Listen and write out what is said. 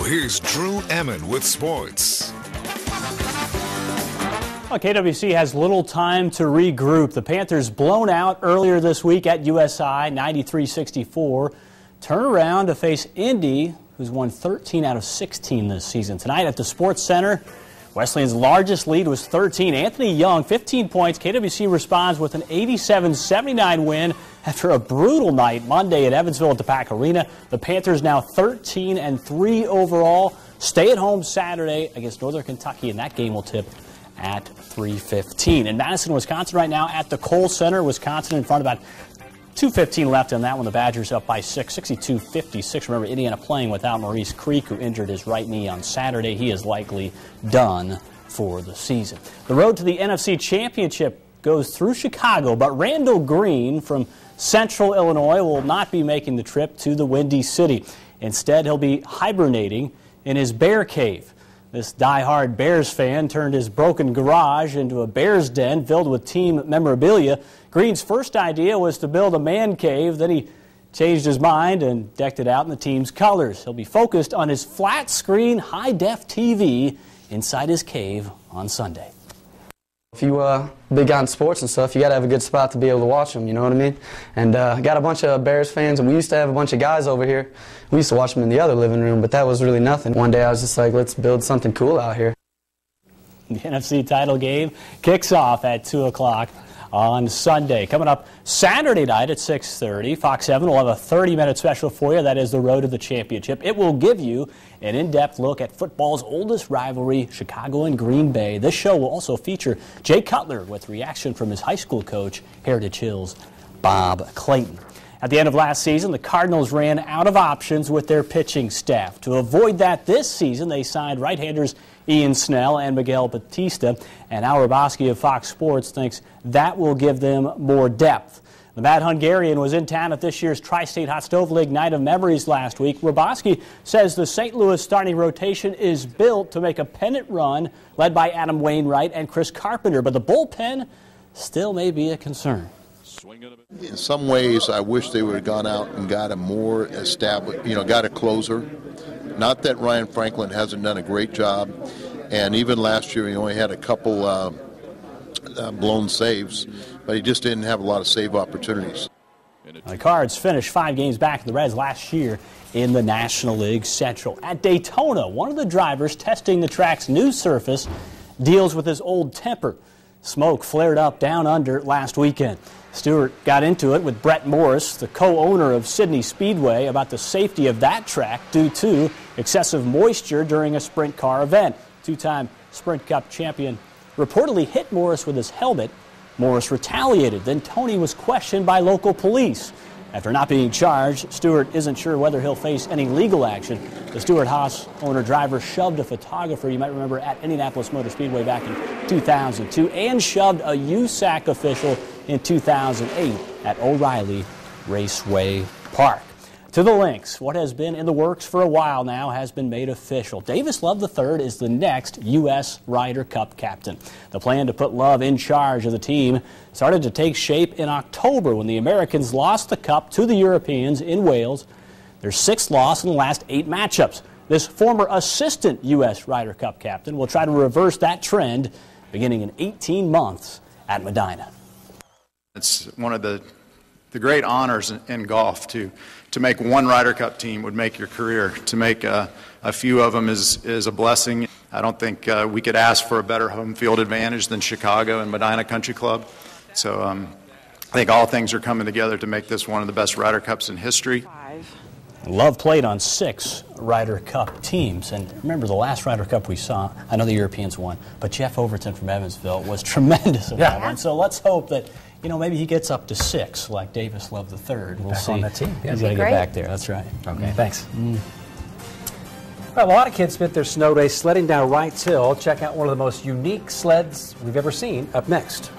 here's Drew Emmon with sports. Well, KWC has little time to regroup. The Panthers blown out earlier this week at USI, 93-64. Turn around to face Indy, who's won 13 out of 16 this season. Tonight at the Sports Center, Wesleyan's largest lead was 13. Anthony Young, 15 points. KWC responds with an 87-79 win after a brutal night Monday at Evansville at the Pack Arena. The Panthers now 13-3 overall. Stay at home Saturday against Northern Kentucky, and that game will tip at 3:15. In Madison, Wisconsin right now at the Kohl Center. Wisconsin in front, about 2:15 left on that one. The Badgers up by 6, 62-56. Remember, Indiana playing without Maurice Creek, who injured his right knee on Saturday. He is likely done for the season. The road to the NFC Championship goes through Chicago, but Randall Green from Central Illinois will not be making the trip to the Windy City. Instead, he'll be hibernating in his bear cave. This die-hard Bears fan turned his broken garage into a Bears den filled with team memorabilia. Green's first idea was to build a man cave. Then he changed his mind and decked it out in the team's colors. He'll be focused on his flat-screen, high-def TV inside his cave on Sunday. If you big on sports and stuff, you got to have a good spot to be able to watch them, you know what I mean? And got a bunch of Bears fans, and we used to have a bunch of guys over here. We used to watch them in the other living room, but that was really nothing. One day I was just like, let's build something cool out here. The NFC title game kicks off at 2 o'clock on Sunday. Coming up Saturday night at 6:30, Fox 7 will have a 30-minute special for you. That is the road to the championship. It will give you an in-depth look at football's oldest rivalry, Chicago and Green Bay. This show will also feature Jay Cutler with reaction from his high school coach, Heritage Hills' Bob Clayton. At the end of last season, the Cardinals ran out of options with their pitching staff. To avoid that this season, they signed right-handers Ian Snell and Miguel Batista, and Al Roboski of Fox Sports thinks that will give them more depth. The Mad Hungarian was in town at this year's Tri-State Hot Stove League Night of Memories last week. Roboski says the St. Louis starting rotation is built to make a pennant run led by Adam Wainwright and Chris Carpenter, but the bullpen still may be a concern. In some ways, I wish they would have gone out and got a more established, got a closer. Not that Ryan Franklin hasn't done a great job, and even last year he only had a couple blown saves, but he just didn't have a lot of save opportunities. The Cards finished 5 games back of the Reds last year in the National League Central. At Daytona, one of the drivers testing the track's new surface deals with his old temper. Smoke flared up down under last weekend. Stewart got into it with Brett Morris, the co-owner of Sydney Speedway, about the safety of that track due to excessive moisture during a sprint car event. Two-time Sprint Cup champion reportedly hit Morris with his helmet. Morris retaliated. Then Tony was questioned by local police. After not being charged, Stewart isn't sure whether he'll face any legal action. The Stewart-Haas owner-driver shoved a photographer, you might remember, at Indianapolis Motor Speedway back in 2002, and shoved a USAC official in 2008 at O'Reilly Raceway Park. To the Lynx, what has been in the works for a while now has been made official. Davis Love III is the next U.S. Ryder Cup captain. The plan to put Love in charge of the team started to take shape in October when the Americans lost the Cup to the Europeans in Wales. Their 6th loss in the last 8 matchups. This former assistant U.S. Ryder Cup captain will try to reverse that trend beginning in 18 months at Medina. It's one of the great honors in golf to make one Ryder Cup team would make your career. To make a few of them is a blessing. I don't think we could ask for a better home field advantage than Chicago and Medina Country Club. So I think all things are coming together to make this one of the best Ryder Cups in history. Love played on 6 Ryder Cup teams, and remember the last Ryder Cup we saw, I know the Europeans won, but Jeff Overton from Evansville was tremendous in that one. So let's hope that, maybe he gets up to 6 like Davis Love III. We'll see. On that team. He's got to get back there. That's right. Okay, thanks. Well, a lot of kids spent their snow day sledding down Wrights Hill. Check out one of the most unique sleds we've ever seen up next.